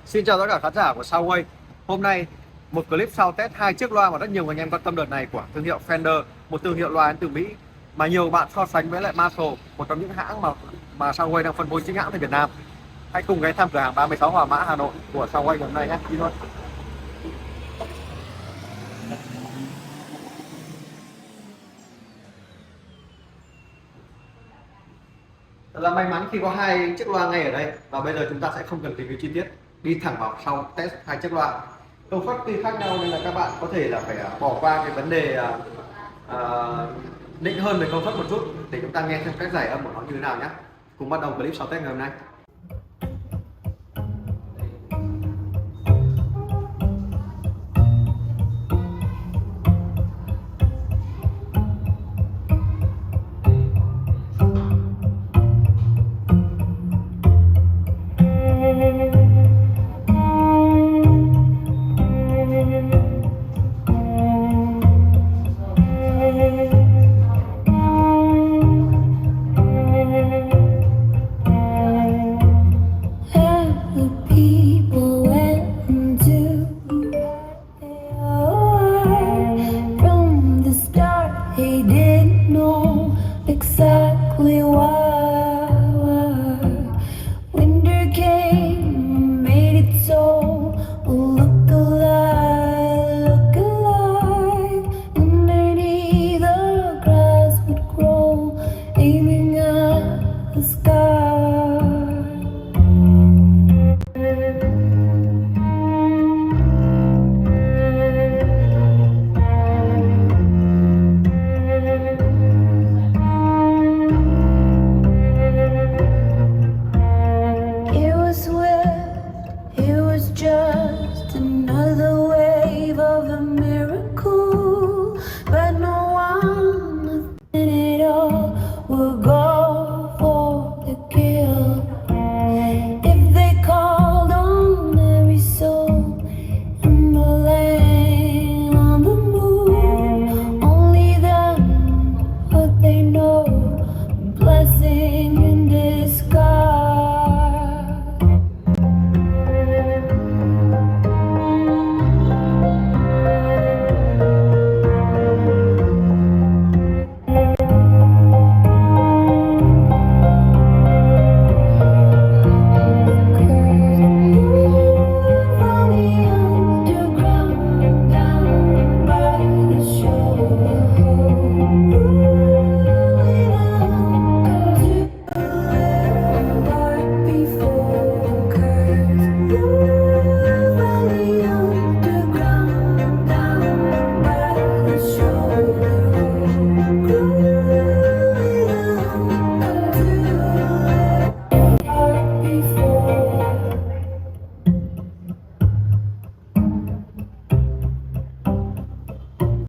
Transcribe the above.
Xin chào tất cả khán giả của Soundwave. Hôm nay một clip sau test hai chiếc loa mà rất nhiều anh em quan tâm đợt này của thương hiệu Fender, một thương hiệu loa đến từ Mỹ mà nhiều bạn so sánh với lại Marshall, một trong những hãng mà Soundwave đang phân phối chính hãng tại Việt Nam. Hãy cùng ghé thăm cửa hàng 36 Hòa Mã Hà Nội của Soundwave hôm nay nhé. Đi thôi. Thật là may mắn khi có hai chiếc loa ngay ở đây, và bây giờ chúng ta sẽ không cần review chi tiết, đi thẳng vào sau test hai chiếc loa. Công suất tuy khác nhau nên là các bạn có thể là phải bỏ qua cái vấn đề định hơn về công suất một chút để chúng ta nghe xem cách giải âm của nó như thế nào nhé. Cùng bắt đầu clip sau test ngày hôm nay.